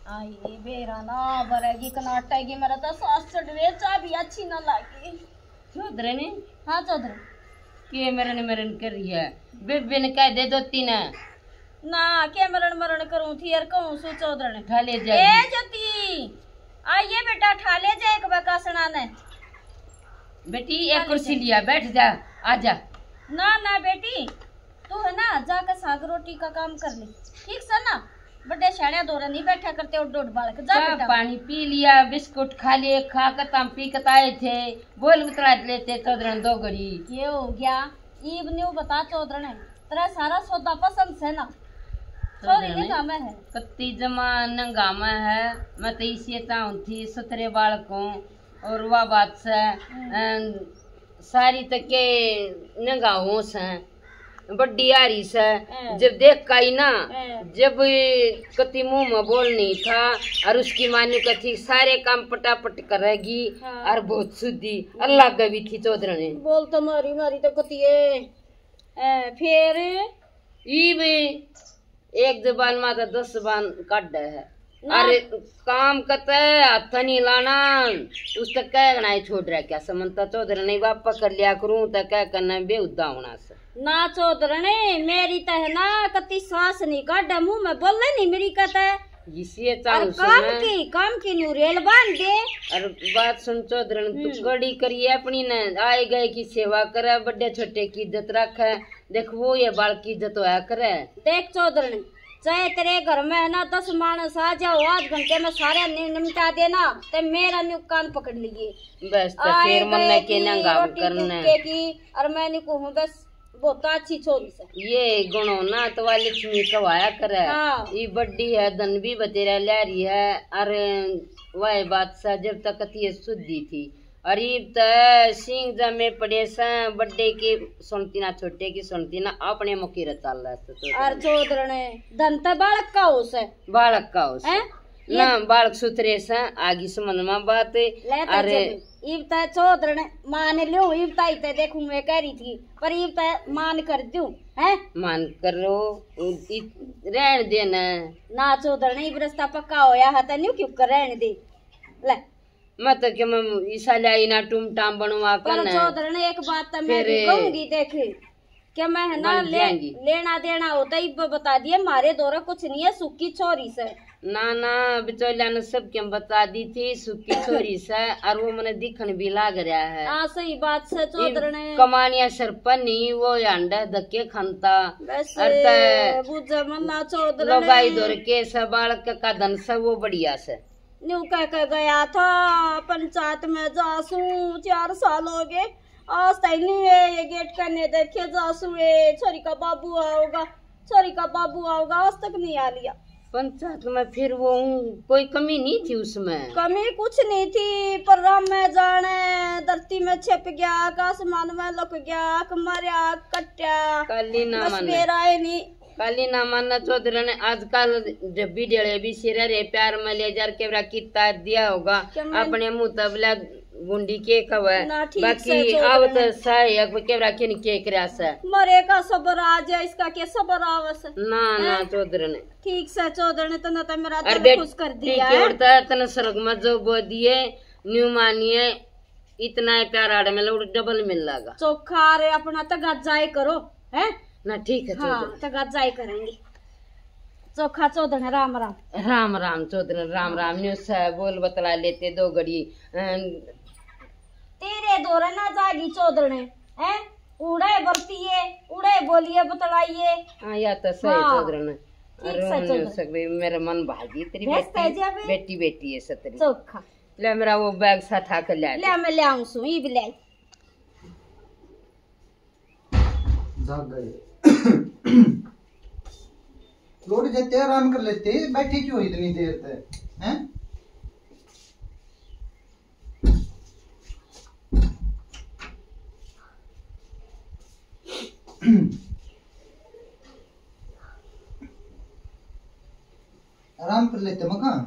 आई बेरा ना बरेगी कनाटेगी मेरा तो सांस चढ़वे चा भी अच्छी ना लागी। चौधरी ने हाँ चौधरी के मरण कर रही है बेबे ने कह दे दो तीन ना के मरण करूं थी यार कहूं सो चौधरी ने ठाले जा ए जती आइए बेटा ठाले जा एक बकासना ने बेटी एक कुर्सी लिया बैठ जा आजा। ना बेटी तू है ना जाकर साग रोटी का काम कर ले ठीक से ना बड़े शाड़िया दौरा नहीं बैठा करते और डोड बालक जा बेटा। पानी पी लिया बिस्कुट खा लिए खा कर तम पी कर आए थे बोल उतरा लेते चौधरी दो घड़ी ये हो गया ईब न्यू बता चौधरी ने तेरा सारा सौदा पसंद से ना छोरी ने काम है कत्ती जमा नंगामा है मैं तो इसी चाहूँ थी सतरे बालकों और वह बात से सारी तक के नंगाओं से बड्डी हारी से जब देख का ही ना जब कति मुंह में बोल नहीं था और उसकी मानी कथी सारे काम पटापट करेगी और बहुत शुद्धि अल्लाह गवी थी चौधरी ने बोल तो मारी तो कती है फिर ई एक जबान में तो 10 जबान काट है अरे काम कते हाथ नहीं लाना उस तक कहना छोड़ रहा क्या समझता चौधरी ने वापस कर लिया करूं तो क्या करना बेहुदा होना से ना चौधरी ने मेरी तो है ना कति सांस नहीं काट मुंह में बोल नहीं मेरी कहता इसे काम की न्यू रेल बांध दे। अरे बात सुन चौधरी ने तू कड़ी करिए अपनी ने आए गए की सेवा करे बड़े छोटे की इज्जत रखे देख वो ये बाल की इज्जत होया करे देख चौधरी ने चाहे तेरे घर में है ना 10 मानस आ जाओ 8 घंटे में सारे निमटा देना ते मेरा न्यू कान पकड़ लीजिए बस तो फिर मन के नंगा करना और मैं नहीं कहूँ बस बहुत अच्छी छोरी से ये गुणों ना तो वाली लक्ष्मी कवाया करे ये बड्डी है धन भी बतेरा ले रही है अरे वह बात सा जब तक ये शुद्धि थी अरीब त सिंह जमे पड़े सा बड्डे की सुनती ना छोटे की सुनती ना अपने मुखी रचाल और चौधरी ने धन त बालक का होश है बालक का होश ना बालक सुथरे सा आगे समझ में बात अरे इब चौधरी ने मान लो इब ते देखूं मैं कह रही थी पर इब मान कर दूं है मान करो रहन देना ना चौधरी ने इब रास्ता पक्का होया है त न्यू क्यों कर रहने दे ले मत के मैं ईसा लाई ना टूम टाम बनवा कर चौधरी ने एक बात तो मैं भी कहूंगी देख क्या मैं है ना लेना देना होता ही बता दिए मारे दौरा कुछ नहीं है सुखी छोरी से ना बिचौलिया ने सब क्या बता दी थी सुखी छोरी से और वो मैंने दिखन भी लाग रहा है हाँ सही बात से चौधरी ने कमानिया सरपन नहीं वो अंडा धक्के खानता बुझे मन्ना चौधरी लगाई दौर के सब बालक का धन सब वो बढ़िया से न्यू कह गया था पंचायत में जासू 4 साल हो गए आज तक नहीं है ये गेट करने देखे जासू छोरी का बाबू आओगा आज तक नहीं आ लिया पंचायत में फिर वो कोई कमी नहीं थी उसमें कमी कुछ नहीं थी पर राम में जाने धरती में छिप गया आसमान में लुक गया मरिया कट्या काली ना नहीं काली ना मानना चौधरी ने आजकल जब भी डेले भी सिर रे प्यार में ले जार के कितना दिया होगा अपने मुंह तबला गुंडी के खबर बाकी अब तो सहायक के रखे नहीं के करास मरे का सबर आ जाए इसका के सबर आवस ना चौधरी ने ठीक से चौधरी ने तना तो मेरा दिल खुश कर दिया है और तना स्वर्ग में जो बो दिए न्यू मानिए इतना प्यार आड़े में डबल मिल लगा चोखा रे अपना तो गजाई करो है ना ठीक है हाँ तो गजाई करेंगे चोखा चौधरी राम राम चौधरी राम न्यूज बोल बतला लेते 2 घड़ी तेरे दौरे ना जागी चौधरी है उड़े बरतीये उड़े बोलिए बतलाइए हाँ या तो सही चौधरी ने अरे मेरा मन भागी तेरी बेटी है सतरी चोखा ले मेरा वो बैग साथ आकर ले मैं ले आऊं सु ये भी ले जाग गए थोड़ी देर आराम कर लेते बैठे क्यों इतनी देर तक हैं आराम कर लेते मकान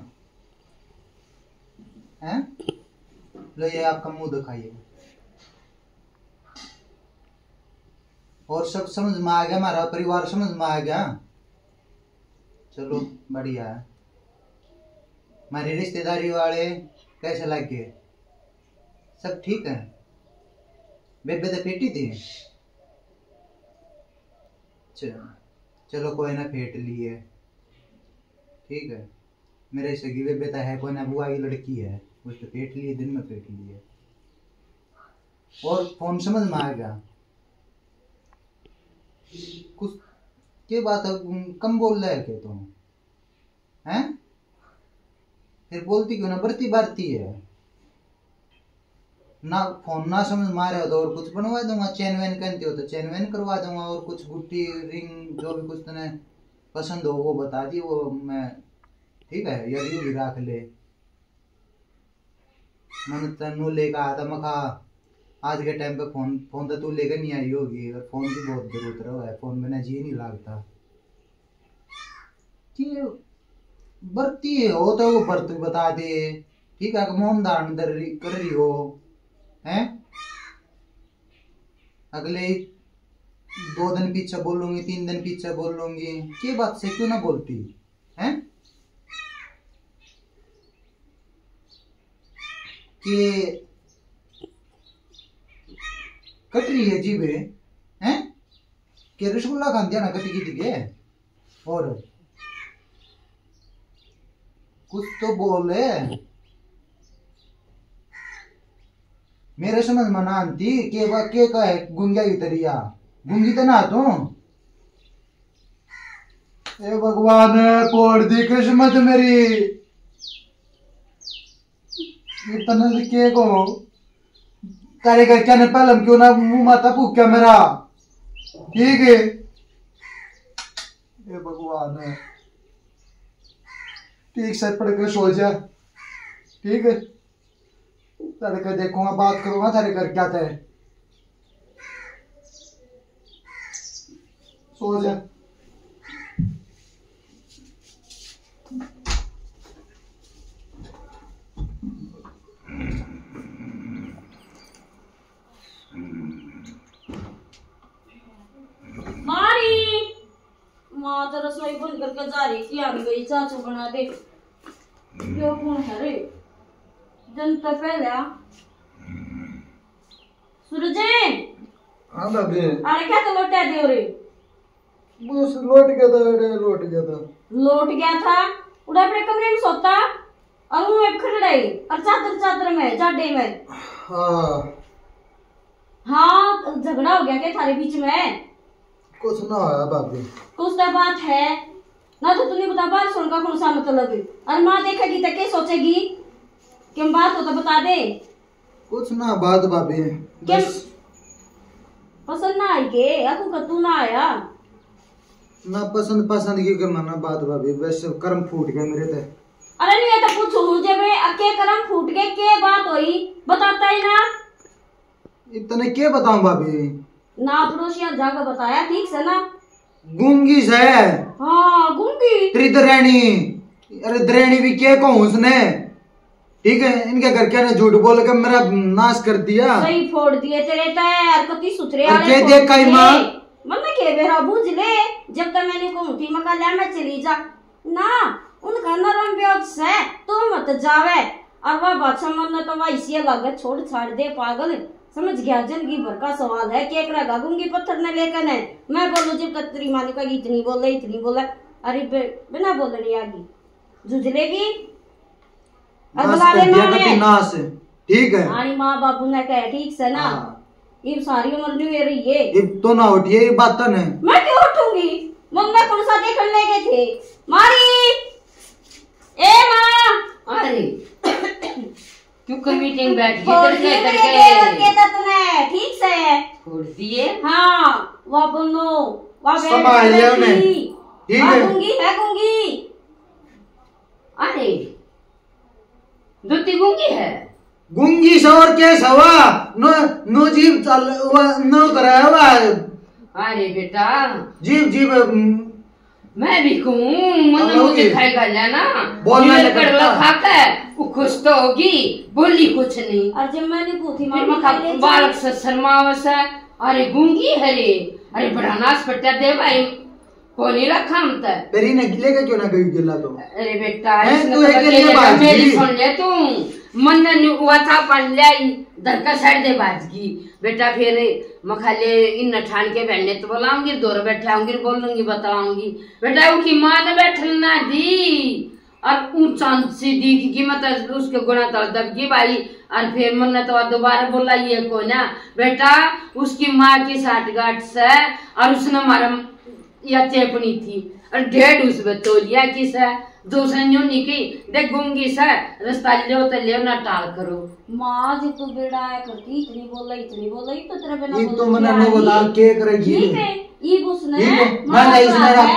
हैं लो ये आपका मुंह दिखाइए और सब समझ में आ गया हमारा परिवार समझ में आ गया चलो बढ़िया है हमारे रिश्तेदारी वाले कैसे लगे? सब ठीक है? बेबे तो पेटी थी। चलो कोई ना, फेट लिए, ठीक है। मेरे सगी बेबे तो है कोई ना, बुआ की लड़की है, उसको फेट लिए, दिन में फेट लिए। और फोन समझ में आएगा कुछ क्या बात है? कम बोल रहा है क्या तुम? हैं? फिर बोलती क्यों ना, बरती बारती है ना। फोन ना समझ मारे हो तो और कुछ बनवा दूंगा, चैन वैन कहती हो तो चैन वैन करवा दूंगा, और कुछ गुट्टी रिंग जो भी कुछ तुम्हें पसंद हो वो बता दी, वो मैं, ठीक है, यदि भी रख ले। मैंने तेनू लेकर आया था, मखा आज के टाइम पे फोन तो तू लेकर नहीं आई होगी, और फोन की बहुत जरूरत है, फोन बिना जी नहीं लगता। बरती हो तो वो बर्त बता दे, ठीक है। मोमदान कर रही हो हैं? अगले 2 दिन पीछे बोलूंगी, 3 दिन पीछे बोलूंगी, ये बात से क्यों ना बोलती हैं? कि कट रही है जीबे हैं? कि रसगुल्ला खाते ना कटी की के, और कुछ तो बोले। मेरे समझ में ना आती के का है गुंगिया की तरिया, गुंगी तो ना तू। ए भगवान पोड़ दी किस्मत मेरी, इतना के को तारे घर क्या पहलम क्यों ना मुंह माता फूक मेरा, ठीक है। ए भगवान ठीक से पढ़ कर सो जा, ठीक है। तारे घर देखूंगा, बात करूंगा तारे घर क्या था, सो जा। माँ तो रसोई बंद करके जा रही थी, आ गई चाचू बना दे। यो कौन है रे? जनता पहले सूरज। हाँ भाभी। अरे क्या तो लौटा दे रे? बस लौट गया था। लौट गया था? उड़ा अपने कमरे में सोता और मुंह में खड़ाई और चादर में जाडे में। हाँ झगड़ा हो गया क्या थारे बीच में? कुछ ना आया भाभी। कुछ तो बात है ना, तो तूने बता बात सुन का कौन सा मतलब है? और माँ देखेगी तो क्या सोचेगी? क्या बात हो तो बता दे। कुछ ना बात भाभी, बस पसंद ना आई के या तू ना आया ना, पसंद की के मना बात भाभी, बस कर्म फूट गया मेरे ते। अरे नहीं तो पूछू मुझे मैं अके कर्म फूट गए, क्या बात हुई बताता ही ना। इतने क्या बताऊं भाभी? ना पड़ोसिया जाकर बताया, ठीक से ना। गूंगी से? हाँ गूंगी। त्रिदरैनी, अरे दरैनी भी क्या कहूँ उसने, ठीक है। इनके घर क्या ने झूठ बोल के मेरा नाश कर दिया, सही फोड़ दिए तेरे तैर कति सुथरे वाले देख कई मां मन में के बेरा बूझ ले। जब तक मैंने कहूँ थी मका ले मैं चली जा ना, उनका नरम ब्योत से तू मत जावे। और वह बादशाह मन तो वह इसी लागत छोड़ छाड़ दे पागल, समझ गया। जिंदगी भर का सवाल है, क्या करेगा गूंगी पत्थर ने लेकर है। मैं बोलूं जब तक तेरी माँ ने कहा इतनी बोले, अरे बिना बोलने आगी जुझलेगी ठीक है। हमारी माँ बापू ने कहा ठीक से ना, ये सारी उम्र नहीं रही है तो ना उठिए, ये बात तो नहीं। मैं क्यों उठूंगी? मम्मी कौन सा देखने ले गए थे मारी। ए माँ, अरे क्यों कर मीटिंग बैठी करके तूने ठीक से छोड़ दिए? हाँ वह बोलो वह गूंगी। अरे दुती गूंगी है? गूंगी सवर के सवा नो जीव चल नो कराया। अरे बेटा जीव मैं भी कहूँ मन मुझे दिखाएगा लेना, बोलना लगता वो खुश तो होगी, बोली कुछ नहीं। और जब मैंने पूछी बालक से शर्मावस है। अरे गूंगी है रे, अरे बड़ा नाश पट्टा दे भाई, कोनी रखा हम तक तेरी ने गिले का क्यों ना गई गिला तो? अरे बेटा तू एक मेरी सुन ले तू मन हुआ था पढ़ ले दर का साइड दे बाजगी बेटा फिर मखाले इन ठान के बैठने तो बोलाऊंगी दूर बैठाऊंगी बोलूंगी बताऊंगी बेटा वो की माँ ने बैठना दी और ऊंचा सी दी की मतलब उसके गुना तो दबगी भाई और फिर मन तो दोबारा बोला ये को ना बेटा उसकी माँ की साठगांठ से और उसने हमारा या चेपनी थी और 1.5 उसमें तोलिया की से दूसरे न्यू निकी देख गूंगी से रास्ता ले ना टाल करो माँ जी तू बेड़ा है करती इतनी बोला तो तेरे बिना ये तो मना नो बता के करेगी ठीक है ये उसने मैं इसने रख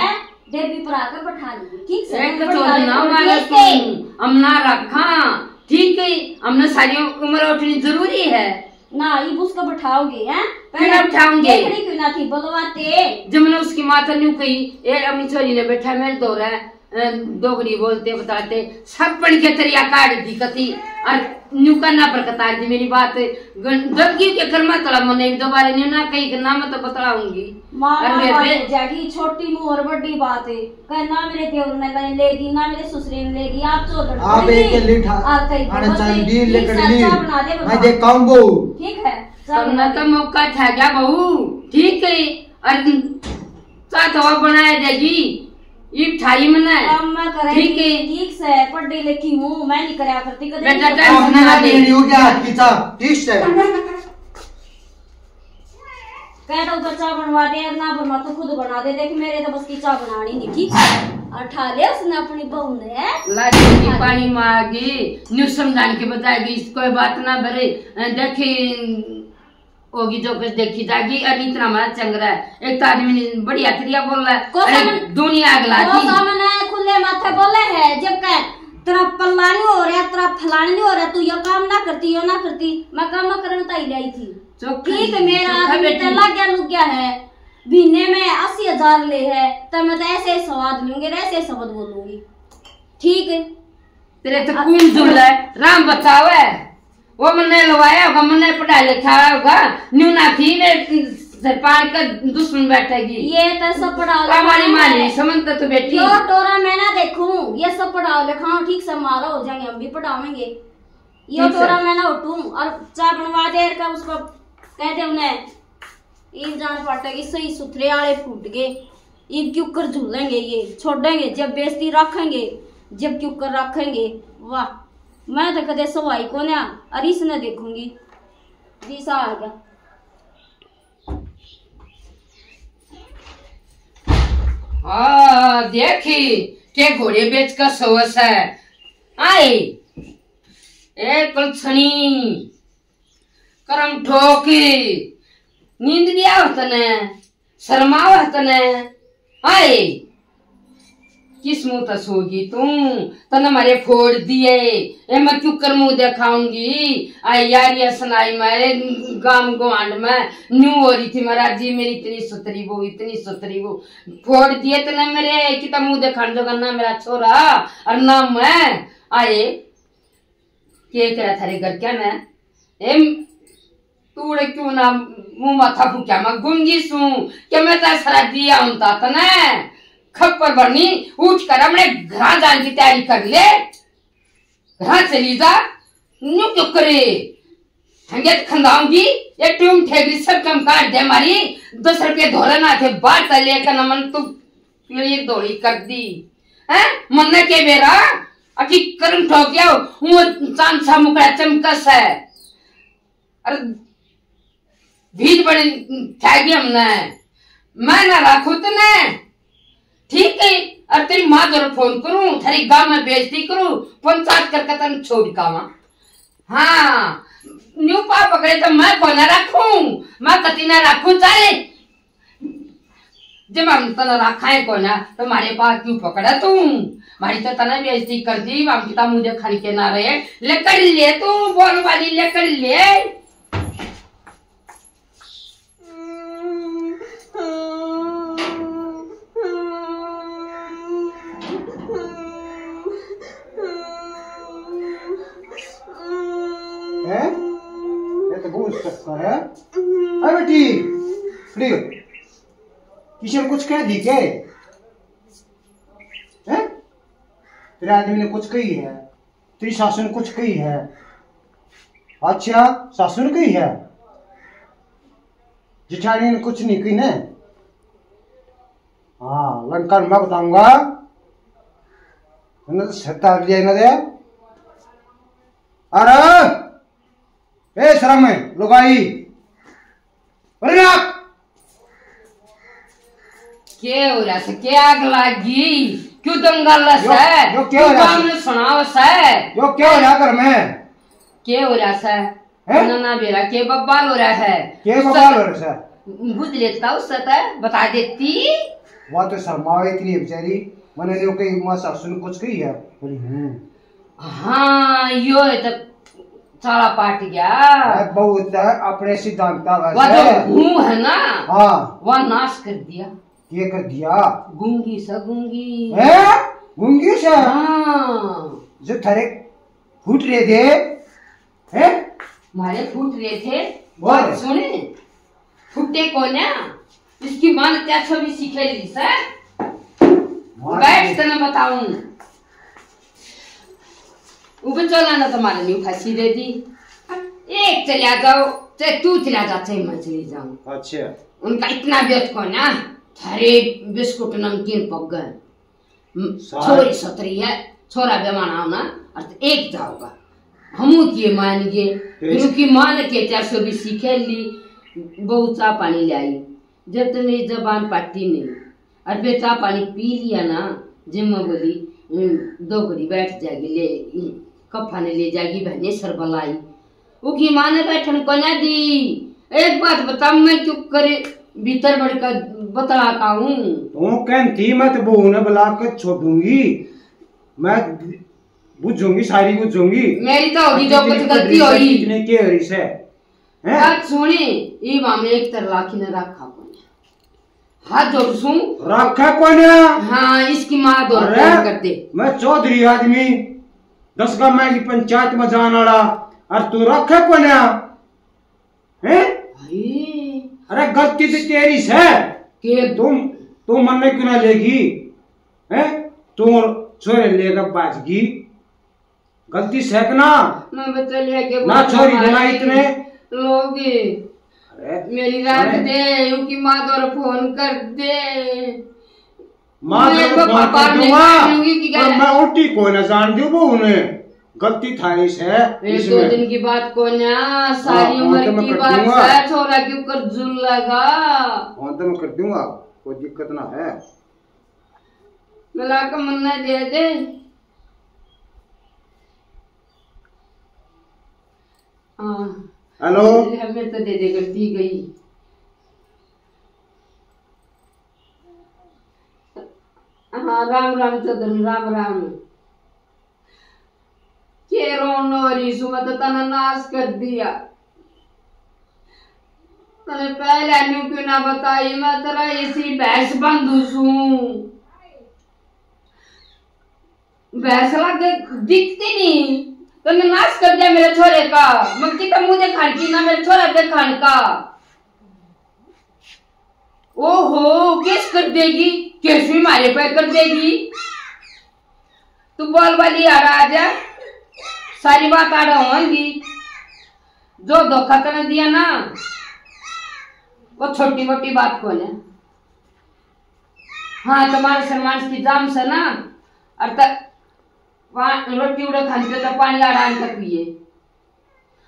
देवी पर आकर बैठा ली ठीक से एक तो ना मारा तुम हम ना रखा ठीक है हमने सारी उम्र उठनी जरूरी है ना ये उसको बैठाओगे हैं फिर बैठाऊंगे क्यों ना थी बोलवाते जब मैंने उसकी माता न्यू कही ये अपनी छोरी ने बैठा मेरे दौरा डोगरी बोलते बताते सब पढ़ के तरिया काट दी कती और न्यू करना पर कतार दी मेरी बात दबगी के कर मत तड़ा मने दोबारा न्यू ना कही के नाम तो बतलाऊंगी मां जागी छोटी मुंह और बड़ी बात है कहना मेरे देवर ने लेगी ना मेरे ससुरे ने लेगी आप चोदड़ आप एक लिठा आने चल दी लेकर ली मैं देखाऊंगा ठीक है सबना तो मौका था क्या बहू ठीक है और साथ हवा बनाया देगी ये ठाई मना है ठीक है ठीक से पढ़ी लिखी हूँ मैं नहीं करया करती कदे बेटा टाइम ना दे हो गया की चा ठीक से कह दो तो चाय बनवा दे ना बनवा तो खुद बना दे देख मेरे तो बस की चाय बनानी नहीं ठीक है और ठा ले उसने अपनी बहू ने लाजी की पानी मांगी न्यू समझाने के बताएगी कोई बात ना भरे देखी होगी जो कुछ देखी जाएगी और इतना हमारा चंग रहा है एक तो आदमी ने बढ़िया क्रिया बोल रहा है दुनिया अगला खुले माथे बोले है जब कह तेरा पल्ला नहीं हो रहा तेरा फलानी नहीं हो रहा तू ये काम ना करती यो ना करती मैं काम करने ताई लाई थी ठीक है मेरा आदमी तो लग गया है महीने में 80,000 ले है तो मैं तो ऐसे स्वाद लूंगी ऐसे शब्द बोलूंगी ठीक है तेरे तो कौन जुड़ा है राम बताओ है वो मैंने लवाया होगा मैंने पढ़ा लिखा होगा न्यू ना थी सरपंच का दुश्मन बैठेगी ये तो सब पढ़ा हमारी माँ नहीं समझता तो बेटी यो टोरा मैं ना देखूं ये सब पढ़ा लिखा ठीक से मारा हो जाएंगे हम भी पढ़ावेंगे ये टोरा मैं ना उठूं और चाय बनवा दे का उसको कहते उन्हें इन जान पाटेगी सही सुथरे आले फूट गए इन क्यों कर झूलेंगे ये छोड़ेंगे जब बेइज्जती रखेंगे जब क्यों कर रखेंगे वाह मैं तो कदे सवाई को ना अरीस न देखूंगी दिशा आ गया देखी के घोड़े बेच का सोस है आए एक कुलछनी करम ठोकी नींद गया होता ने शर्माव होता ने आए किस मुंह तक सोगी तुम तने मारे फोड़ दिए ए मैं क्यों कर मुंह दिखाऊंगी आई यार ये सुनाई मैं गांव गोंड में न्यू हो रही थी महाराज जी मेरी इतनी सुतरी वो फोड़ दिए तने मेरे कितना मुंह दिखाने जोगा ना मेरा छोरा और ना मैं आए क्या करा थारे घर क्या ना एम तूड़े क्यों ना मुंह माथा फूक्या मैं गुंगी सू क्या मैं तो सरा दिया उनता तने खप्पर भरनी उठ कर अपने घर जाने की तैयारी कर ले घर चली जा न्यू क्यों करे हंगे खंदाऊंगी ये ट्यूम ठेगरी सब कम काट दे हमारी 10 रुपये धोरे ना थे बात लेकर न मन तू ये दौड़ी कर दी है मन ने के बेरा अकी करम ठोक गया वो चांद सा मुकड़ा चमकस है अरे भीड़ बड़ी ठेगी हमने मैं ना राखू तने ठीक है और तेरी माँ जरूर फोन करूं थारी गांव में बेइज्जती करूं पंचायत करके तन छोड़ कावा हाँ न्यू पा पकड़े तो मैं को ना रखूं मैं कति ना रखूं चाहे जब हम तना रखा है को ना तो हमारे पास क्यों पकड़ा तू हमारी तो तना बेइज्जती कर दी हम किता मुझे खाली के ना रहे लेकर ले तू बोल वाली लेकर ले बेटी किशन कुछ कह दी के तेरे आदमी ने कुछ कही है, तेरी सासू ने कुछ कही है? अच्छा, सासू ने कही है, जिठानी ने कुछ नहीं कही ना? हाँ, लंका मैं बताऊंगा तो सत्ता न दे। अरे ए शर्म है लुगाई, अरे क्या हो रहा है? क्या आग लगी? क्यों दंगल है? यो क्या हो रहा है? सुनाओ है यो क्या हो रहा घर में? क्या हो रहा है? ना बेरा के बब्बाल हो रहा है? क्या बब्बाल हो रहा है? बुझ लेता उस बता देती। वो तो शर्माओ इतनी बेचारी, मैंने जो कही माँ सासू ने कुछ कही है? हाँ यो है तो सारा पाट गया। बहुत अपने सिद्धांत हूँ है ना, हाँ वह नाश कर दिया। ये कर दिया? गूंगी सा गूंगी है, गूंगी सा। हाँ, जो थारे फूट रहे थे हैं? हमारे फूट रहे थे। बात सुने, फुटे को ना इसकी मां ने क्या छवि सीखेली सर। बैठ तो मैं बताऊं, ऊपर चला ना तुम्हारे लिए फांसी दे दी। एक चला जाओ, चाहे तू चला जा चाहे मैं चली जाऊं। अच्छा, उनका इतना व्यर्थ को ना, थारे बिस्कुट नमकीन पक गए। छोरी सतरी है, छोरा बेमाना होना और एक जाओगा हमू किए मान गए, क्योंकि मान के 420 सीखे ली। बहुत चा पानी ले आई, जब तो मेरी जबान पाटी नहीं, और फिर चा पानी पी लिया ना, जिम्मा बोली 2 घड़ी बैठ जाएगी, ले कफा ने ले जाएगी बहने सरबलाई। वो की माँ ने बैठन को ना दी। एक बात बता, मैं क्यों करे भीतर बढ़कर बतलाता हूँ। तो कहती मैं तो बहू ने बुला कर छोड़ूंगी, मैं बुझूंगी, सारी बुझूंगी। मेरी तो होगी जो कुछ गलती होगी। इतने के हरी से बात सुनी, ई मामे एक तरला की न रखा कोने, हाथ जोड़ सू रखा कोने। हाँ, इसकी माँ दो कर दे। मैं चौधरी आदमी 10 गांव की पंचायत में जान वाला, और तू रखा कोने हैं? अरे गलती तो तेरी से कि तुम मन में क्यों ना लेगी हैं? तुम छोरे लेकर बाजगी, गलती से ना। मैं बता लिया के ना छोरी देना इतने लोग। मेरी रात दे, उनकी माँ द्वारा फोन कर दे। माँ द्वारा फोन कर दूंगा, मैं उल्टी को ना जान दूं वो उन्हें। गलती थारी से 1-2 दिन की बात को ना, सारी उम्र की बात है। छोरा के ऊपर जुल लगा, फोन तो मैं कर दूंगा, कोई दिक्कत ना है। मिला कर मन्ना दे दे। हेलो, हमें तो दे दे करती गई। हाँ, राम राम चौधरी, राम राम। के रोनोरी सुमत तना नाश कर दिया। तने पहले न्यू क्यों ना बताई, मैं तेरा इसी भैंस बंधु सूं। भैंस लगे दिखती नहीं, तने नाश कर दिया मेरे छोरे का। मक्की का मुंह देखा की ना मेरे छोरा देखा का। ओहो, केस कर देगी, केस भी मारे पे कर देगी। तू बोल वाली आ रहा आजा, सारी बात आ रहा होंगी। जो धोखा तने दिया ना, वो छोटी मोटी बात कौन है। हाँ, तुम्हारे सम्मान की जाम से ना, और रोटी उड़ा खाने तो पानी आड़ान तक पिए।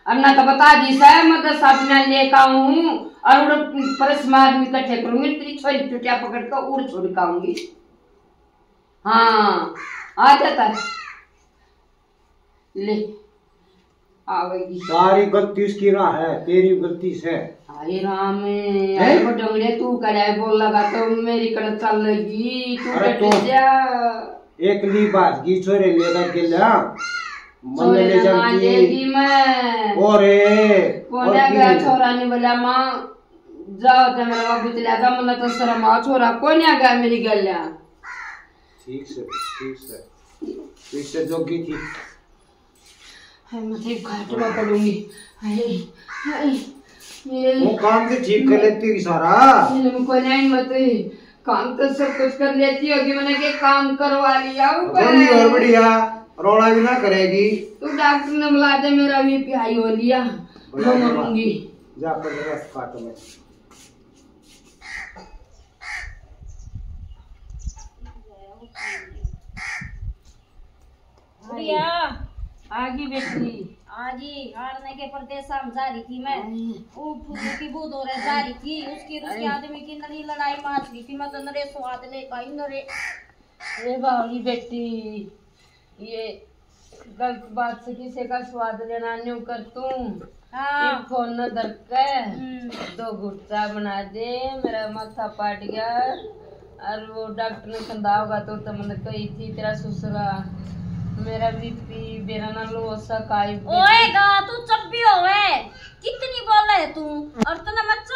अब ना तो बता दी सर, मैं तो साबुन लेकर आऊँ और परस में आदमी इकट्ठे करूंगी, तेरी छोरी चुटिया पकड़ कर उड़ छोड़ खाऊंगी। हाँ, आ जाता है, ले आवेगी। सारी गलती उसकी रहा है, तेरी गलती से। अरे राम, अरे डंगड़े तू करे बोल लगा तो मेरी कड़क चल लगी। तू जा एक ली बात की छोरे लेकर के जा, मन ले जाती मैं। और गया छोरा ने बोला माँ जाओ तो मेरा बाबू चला जा, मन तो शर्म आ छोरा कौन आ गया मेरी गलिया। ठीक से ठीक से ठीक से जोगी थी। मैं घाटवा पड़ूंगी। वो काम भी ठीक कर लेती सारा। को नहीं मत काम तो सब कुछ कर लेती होगी, मैंने के काम करवा लिया और बढ़िया रोड़ा भी ना करेगी। तू डॉक्टर ने बुला दे, मेरा बीपी हाई हो लिया, मैं मरूंगी। जा पर रस काटो में। बढ़िया आगी बेटी आजी हारने के परदेश जा रही थी मैं, वो फूलों की बूंद हो रही जा रही थी, उसके आदमी की नरी लड़ाई मार रही थी, मैं तो नरे स्वाद ले पाई नरे। अरे बावली बेटी, ये गलत बात से किसी का स्वाद लेना न्यू कर तू। हाँ फोन न धर के 2 घुट्टा बना दे, मेरा माथा पाट गया। और वो डॉक्टर ने कंधा होगा तो मैंने कही थी तेरा ससुरा मेरा बीपी बेरा ना लो सकाई। ओएगा तू चुप भी होवे, कितनी बोल रहे तू, और तूने मत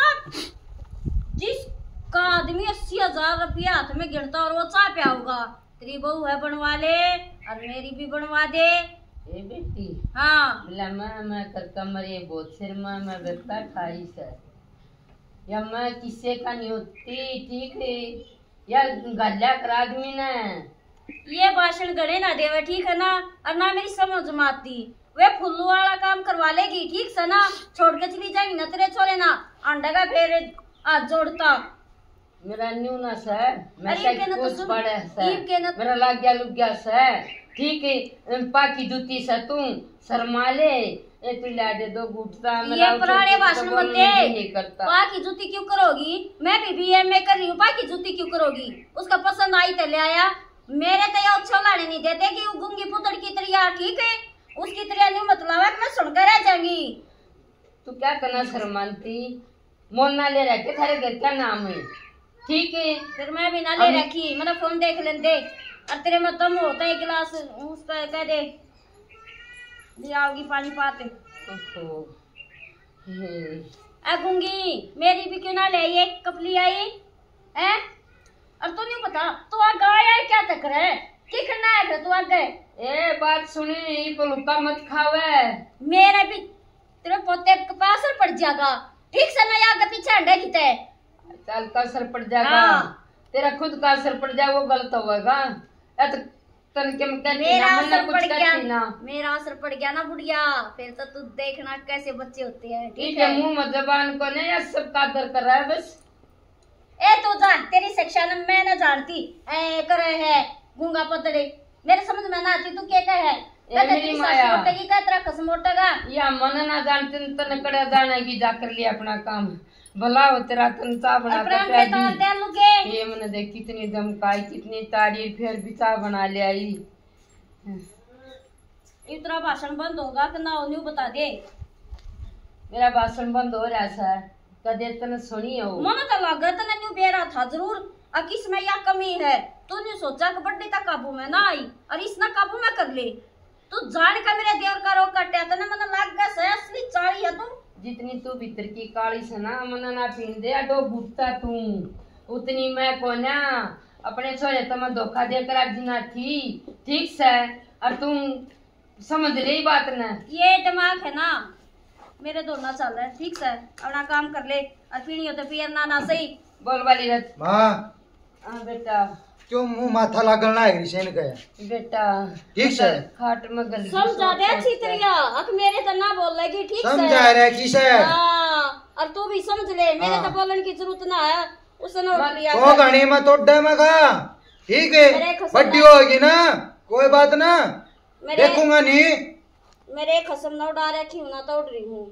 जिसका आदमी 80,000 रुपया हाथ में गिरता और वो चाह पे होगा, तेरी बहू है बनवा ले और मेरी भी बनवा दे। ए बेटी हाँ मैं करता मरे बहुत सिर मैं बेटा खाई से, या मैं किसी का नहीं होती, ठीक है या गल्ला कर आदमी ने ये भाषण गड़े ना देवे, ठीक है ना, और ना मेरी समझ में आती। वे फुल्लू वाला काम करवा लेगी, ठीक से ना, छोड़ के चली जाएंगी ना तेरे छोरे ना अंडा का फिर आज जोड़ता मेरा न्यू ना से मैं कुछ बड़े से ना मेरा लग गया लुग गया से, ठीक है पाकी जूती से तू शर्मा ले, ए तू ला दे 2 घुट्टा। ये पुराने भाषण मत दे, पाकी जूती क्यों करोगी, मैं भी बीएमए कर रही हूँ, पाकी जूती क्यों करोगी, उसका पसंद आई तो ले आया, मेरे तो ये छोलाने नहीं देते कि वो गुंगी पुतड़ की तरह, ठीक है उसकी तरह नहीं मतलब है, मैं सुनकर रह जाऊंगी। तू क्या करना शर्मानती, मोना ले रखे थारे घर क्या नाम है, ठीक है फिर मैं भी ना ले रखी, मैंने फोन देख लें दे, और तेरे में दम होता है गिलास उसका कह दे ले आओगी पानी पाते। ए गुंगी मेरी भी क्यों ना ले, एक कपली आई है, अब तो नहीं पता तू आ गया क्या तक रहे की करना है, तू आ गए। ए बात सुनी पलुका मत खावे, मेरे भी तेरे पोते के पास पड़ जाएगा, ठीक से ना आगे पीछे अंडे खिते चल का असर पड़ जाएगा। हाँ। तेरा खुद का असर पड़ जाए वो गलत होगा, तन के मेरा असर पड़ गया, मेरा असर पड़ गया ना बुढ़िया, फिर तो तू देखना कैसे बच्चे होते हैं, ठीक है मुंह में जबान को नहीं सब कादर कर रहा है बस। ए तू जान तेरी सेक्शन में मैं न जानती ए करे है गूंगा पतड़े, मेरे समझ में ना आती तू क्या कहे है, मेरी माया मोटेगी का तेरा कसम मोटेगा या मन ना जानते तन कड़े जाने की जाकर लिया अपना काम, भला हो तेरा तन चा बना के दे लुगे। ये मैंने देख कितनी धमकाई कितनी तारीफ, फिर भी चा बना ले आई। इतना भाषण बंद होगा कि ना न्यू बता दे, मेरा भाषण बंद हो रहा है कदे तने सुनी हो मन तो लगा तने न्यू बेरा था जरूर, और किस में या कमी है तूने सोचा कि बड्डी तक काबू में ना आई और इसना काबू में कर ले, तू जान का मेरे देवर का रोग कटे तने मन लग गया से असली चाली है तू, जितनी तू भीतर की काली से ना मन ना पीन दे 2 घुट्टा तू उतनी मैं को ना अपने छोरे तो मैं धोखा देकर आज ना थी, ठीक से, और तुम समझ रही बात ना, ये दिमाग है ना मेरे दोनों चल रहे, ठीक से अपना काम कर ले, और पीनी हो तो पियर ना सही बोल वाली रत मां। हां बेटा क्यों मुंह माथा लागलना है ग्रीसेन का बेटा, ठीक से खाट में गल समझा दे अच्छी तरह, अब मेरे तो ना बोल लगी, ठीक से समझा रहे किसे, हां और तू भी समझ ले, मेरे तो बोलने की जरूरत ना है, उसने उठ लिया तो घणी में तो डे में का, ठीक है बड्डी होगी ना कोई बात ना, देखूंगा नहीं मेरे खसम ना उड़ा रखी हूं ना तो उड़ रही हूं,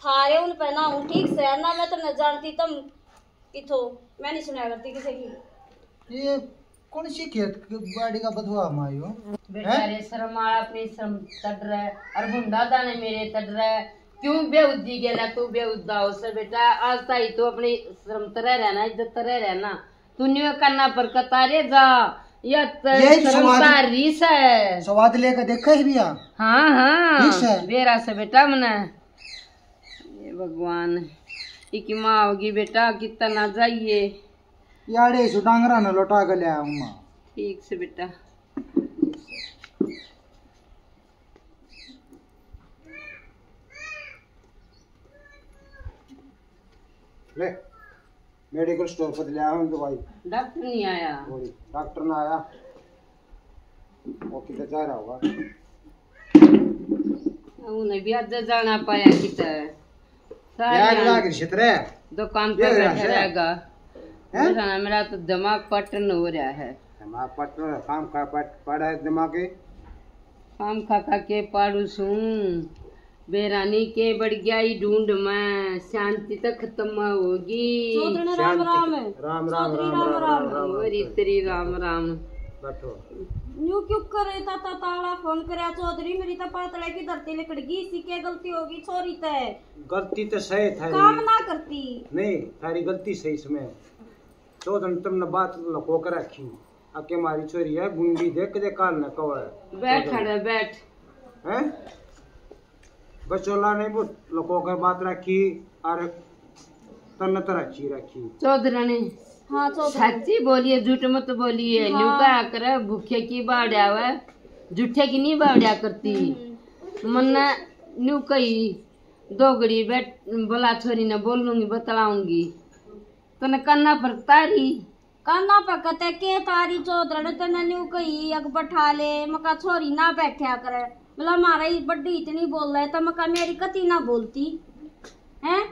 थारे उन पे ना हूं, ठीक से ना, मैं तो न जानती तुम किथो, मैं नहीं सुना करती किसी की। ये कौन सी खेत बाड़ी का बधवा मायो बेटा रे शर्माड़ा अपनी शर्म तड़ रहा और बुंडा दाने मेरे तड़ रहा, क्यों बेउद्दी गेला तू बेउद्दा हो से बेटा, आज ताई तो अपनी शर्म तरह रहना इज्जत तरह रहना, तू न्यू करना पर कतारे जा या रीस है स्वाद लेकर देखा ही भैया। हाँ हाँ बेरा से बेटा मने ये भगवान की माँ होगी बेटा कितना ना जाइए यारे सुडांगरा न लौटा के ले आऊंगा, ठीक से बेटा। ले मेडिकल स्टोर पर ले आया हूँ दवाई। डॉक्टर नहीं आया? डॉक्टर ना आया, वो किधर जा रहा होगा। उन्हें भी आज जाना पाया किधर दुकान पर बैठा रहेगा। मेरा तो दिमाग पटन हो रहा है। दिमाग पटन काम खा पड़ा है दिमाग काम खा खा के पाड़ू सू बेरानी के बढ़ गया ढूंढ में शांति तक खत्म होगी। राम राम राम राम राम राम तेरी राम राम। बैठो न्यू क्यों करे ताला फोन करया चौधरी मेरी तो पातले की धरती लिकड़ गई। इसी के गलती होगी छोरी ते गलती तो सही थारी काम ना करती नहीं थारी गलती सही इसमें चौधरी तुमने बात लको कर रखी आके मारी छोरी है गुंडी देख दे कान न कव है। बैठ खड़े बैठ हैं बचोला नहीं बुत लको कर बात रखी और तन तरह रखी चौधरी ने। हाँ सच्ची बोलिए झूठ मत बोलिए। न्यू क्या करे भूखे की बाढ़ आवे झूठे की नहीं बाढ़ करती। मन्ना न्यू कही दोगड़ी बैठ बोला छोरी ने बोलूंगी बतलाऊंगी तो न करना पड़ता री करना पकते के तारी चौधरी तने न्यू कही अग बैठा ले मका छोरी ना बैठा करे बोला हमारा ही बड्डी इतनी बोल रहा है तो मका मेरी कती ना बोलती हैं।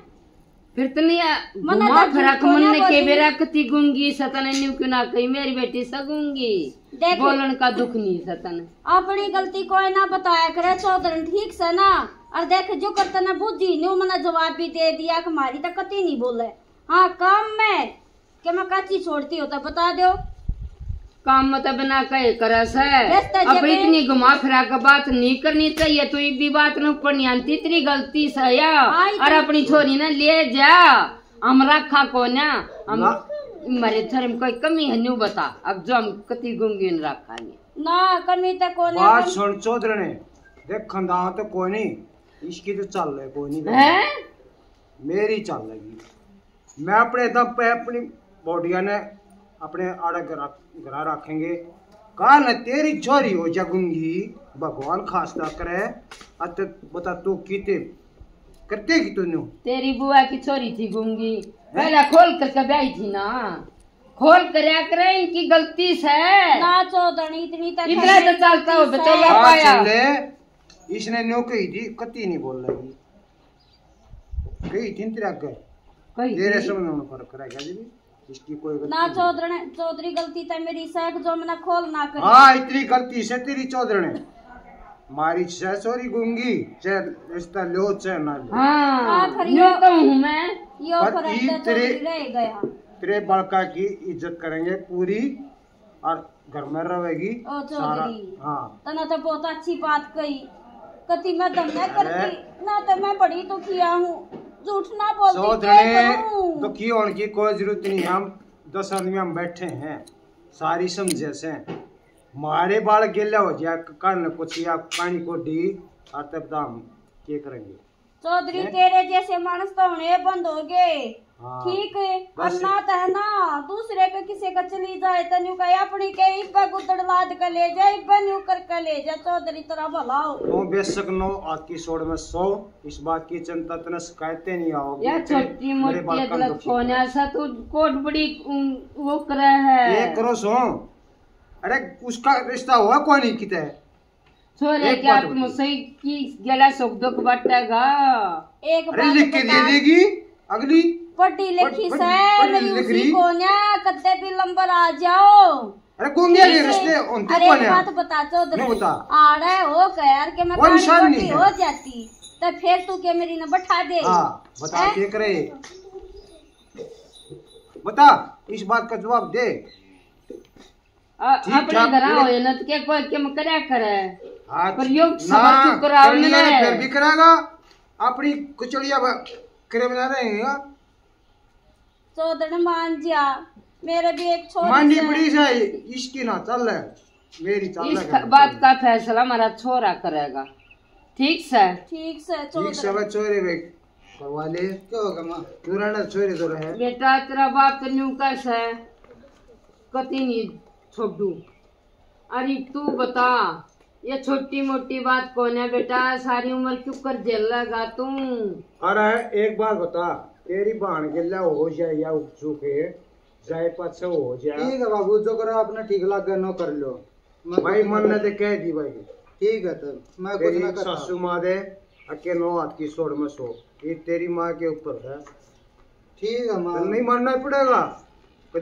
फिर तो नहीं घुमा फिरा के मन के बेरा कती गुंगी सतन न्यू क्यों ना कही मेरी बेटी सगूंगी बोलन का दुख नहीं सतन। अपनी गलती कोई ना बताया करे चौधरी ठीक से ना और देख जो करता ना बुझी न्यू मना जवाब भी दे दिया कि हमारी तो कती नहीं बोले। हाँ काम में कि मैं काची छोड़ती हो तो बता दो काम मत बना कहे करस है अपनी इतनी घुमा फिरा के बात नहीं करनी चाहिए। तू भी बात न ऊपर नहीं आती तेरी गलती से या और अपनी छोरी ने ले जा हम रखा को ना हम मरे थर में कोई कमी है न्यू बता अब जो हम कति गुंगी न रखा ना कमी तो कोई बात सुन चौधरी ने देख खंदा तो कोई नहीं इसकी तो चल रही कोई नहीं है मेरी चल लगी। मैं अपने दम पे अपनी बॉडिया ने अपने आड़े घरा रखेंगे कहा न तेरी चोरी हो जगूंगी भगवान खास्ता करे। अत बता तू कीते करते की तू तेरी बुआ की चोरी थी गूंगी पहले खोल करके ब्याई थी ना खोल कर करे इनकी गलती से ना चौधरी इतनी इतना तो चलता हो बचोला पाया इसने न्यू कही थी कती नहीं बोल रही कही थी तेरा तेरे समझ में फर्क रहेगा जी इसकी कोई गलती ना चौधरी गलती तो मेरी सैक जो मैंने खोल ना कर। हाँ इतनी गलती से तेरी चौधरी ने मारी से चोरी गूंगी चाहे रिश्ता लो चाहे ना लो। हाँ यो कहूँ मैं यो तेरे रह गया तेरे बड़का की इज्जत करेंगे पूरी और घर में रहेगी सारा। हाँ तना तो बहुत अच्छी बात कही कति मैं दम न करती ना तो मैं बड़ी दुखिया हूँ झूठ ना बोलती दुखी होने की कोई जरूरत नहीं। हम 10 आदमी हम बैठे हैं सारी समझे से मारे बाल गिला हो जाए कान कुछ या पानी को डी और तब दाम क्या करेंगे चौधरी तेरे जैसे मानस तो होने बंद हो गए। हाँ, ठीक है अन्ना तो है ना दूसरे के किसी का चली जाए तो न्यू कहे अपनी के इब्बा गुदड़ लाद कर ले जाए इब्बा न्यू करके ले जा चौधरी तरह भला हो तो बेशक नो आज की सोड़ में 100 इस बात की चिंता तने शिकायतें नहीं आओगी। या छोटी मोटी अदलत कोने सा तू कोट बड़ी वो करे है ये करो सो अरे उसका रिश्ता हुआ कोई नहीं किते छोरे क्या तुम सही की गला सुख दुख बटेगा एक बात लिख के दे देगी अगली पढ़ी लिखी से उसी को ना कत्ते भी नंबर आ जाओ। अरे गुंगे के रिश्ते उनके अरे कौन है बात बता चौधरी बता आ रहा है हो कह यार के मैं पानी हो जाती तो फिर तू के मेरी ने बैठा दे। हाँ बता क्या करे बता इस बात का जवाब दे। अपने घर हो न तो क्या कोई क्या करया करे पर योग सब चुप कराओ ना फिर भी कराएगा अपनी कुचड़िया करे बना रहे हैं। चौधरी मान जा मेरे भी एक छोरी मांडी बड़ी से इसकी ना चल रहा मेरी चल इस बात का फैसला हमारा छोरा करेगा। ठीक से चोरी भाई करवा ले क्या होगा माँ पुराना चोरी तो रहे बेटा तेरा बाप तो न्यू कैसे कती नहीं छोड़ू। अरे तू बता ये छोटी मोटी बात कौन है बेटा सारी उम्र क्यों कर जेल लगा तू। अरे एक बात बता तेरी बहन के लिए हो जाए या उपचुक है जाए पाछे हो जाए। ठीक है बाबू, जो करो अपने ठीक लगे नो कर लो। भाई मन ने तो कह दी भाई। ठीक है, तो मैं कुछ ना करता। सासू माँ दे अके 9 हाथ की सोड़ में सो, ये तेरी माँ के ऊपर है। ठीक है माँ, नहीं मानना ही पड़ेगा। छोरे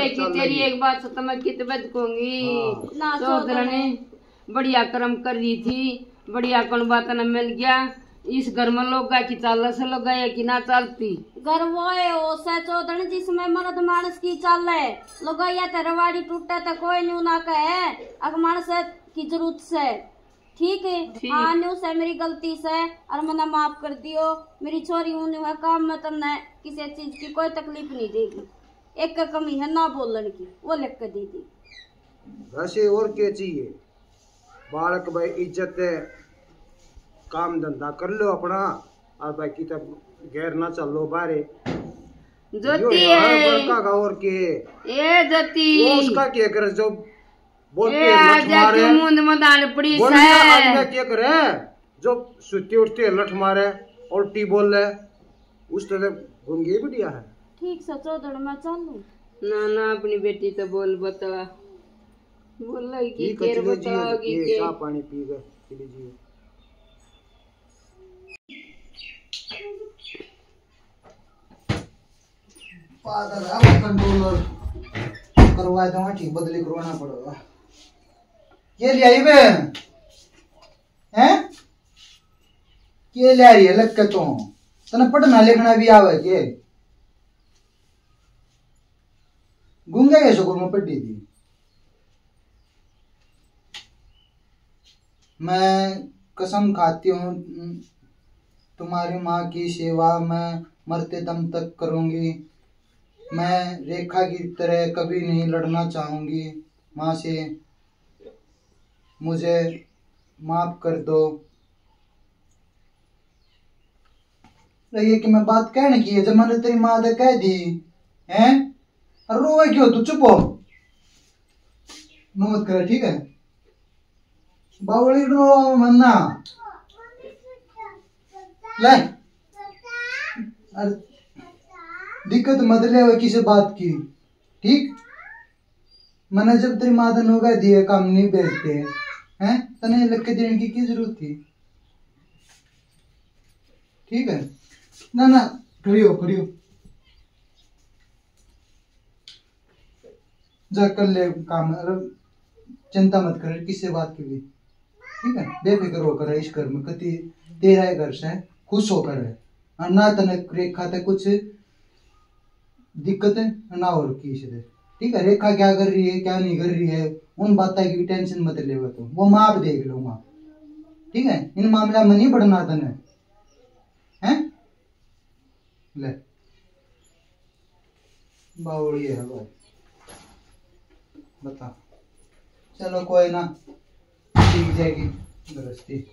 की तेरी एक बात से मैं कितबत कहूंगी। चौधरी बढ़िया कर्म कर रही थी, बढ़िया कौन बात न मिल गया। इस घर में लोग की चाल से लोग की ना चलती घर वो है ओ से चौधरी जिसमें मर्द मानस की चाल है। लोग या तरवाड़ी टूटे तो कोई न्यू ना कहे अग मानस की जरूरत से। ठीक है, हाँ न्यू से मेरी गलती से और मैंने माफ कर दियो। मेरी छोरी न्यू है काम में तुमने किसी चीज की कोई तकलीफ नहीं देगी। एक का कमी है ना बोलने की, वो लिख कर दे दी। वैसे और क्या चाहिए बालक भाई, इज्जत है, काम धंधा कर लो अपना और बाकी तब गैर ना चलो बारे। ज्योति है का और के ये ज्योति वो उसका क्या करे जो बोलते हैं लठ मारे मुंड में डाल पड़ी है। क्या करे जो सुती उठती है लठ मारे उल्टी बोल रहे उस तरह गूंगी बढ़िया है। ठीक से चौधरी मैं चलूं ना ना अपनी बेटी तो बोल बता बोल की केर बताओगी के चाय पानी पी गए चली जी। कंट्रोलर करवा दूंगा, ठीक बदली करवाना पड़ेगा। ये ले आई बे हैं, ये ले रही है लग के तो तने पढ़ना लिखना भी आवे के गूंगे के स्कूल में पढ़ी थी। मैं कसम खाती हूँ तुम्हारी माँ की सेवा मैं मरते दम तक करूंगी। मैं रेखा की तरह कभी नहीं लड़ना चाहूंगी माँ से, मुझे माफ कर दो। ये कि मैं बात कहने की है जब मैंने तेरी माँ ने कह दी हैं, अरे रोवे क्यों तू, चुप हो मत करे ठीक है। बावली रो मन्ना ले, दिक्कत मत ले किसी बात की ठीक। मैंने जब तेरी माता ने कह दिए काम नहीं बेचते हैं तने लिख के देने की जरूरत थी। ठीक है ना ना खड़ी हो जा कर ले काम, चिंता मत कर किसी बात की भी। ठीक है बेफिक्र होकर इस घर में कति तेरा है घर से खुश होकर है और ना तने रेखा ते कुछ दिक्कत है ना और किसी से। ठीक है रेखा क्या कर रही है क्या नहीं कर रही है उन बातों की भी टेंशन मत ले, तो वो मैं आप देख लूंगा। ठीक है इन मामला में नहीं बढ़ना तने हैं। ले बावड़ी है भाई बता, चलो कोई ना सीख जाएगी गृहस्थी।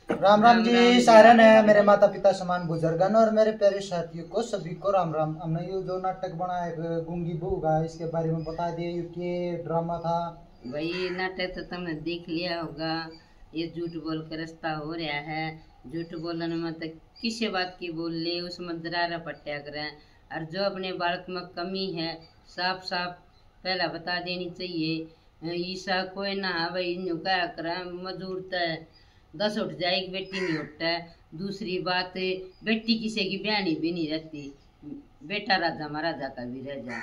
राम राम जी सारन है मेरे माता पिता समान बुजुर्गन और मेरे प्यारे साथियों को सभी को राम राम। हमने ये जो नाटक बनाया गूंगी बहू का इसके बारे में बता दिए ये ड्रामा था भाई। नाटक तो तुमने देख लिया होगा, ये झूठ बोल कर रास्ता हो रहा है। झूठ बोलने में तो किसी बात की बोल ले उसमें दरारा पट्टिया करें और जो अपने बालक में कमी है साफ साफ पहला बता देनी चाहिए। ईसा कोई ना भाई क्या करें मजदूर तय 10 उठ जाए बेटी नहीं उठता है। दूसरी बात बेटी किसी की बयानी भी नहीं रहती, बेटा राजा महाराजा का भी रह जा।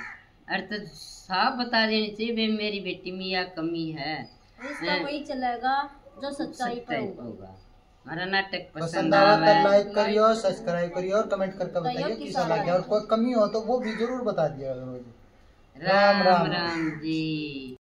अरे तो साफ बता देनी चाहिए भाई मेरी बेटी में यह कमी है। इसका वही चलेगा जो सच्चाई पर होगा। हमारा नाटक पसंद आया तो लाइक करियो सब्सक्राइब करियो और कमेंट करके बताइए कैसा लगा और कोई कमी हो तो वो भी जरूर बता दिया। राम राम जी।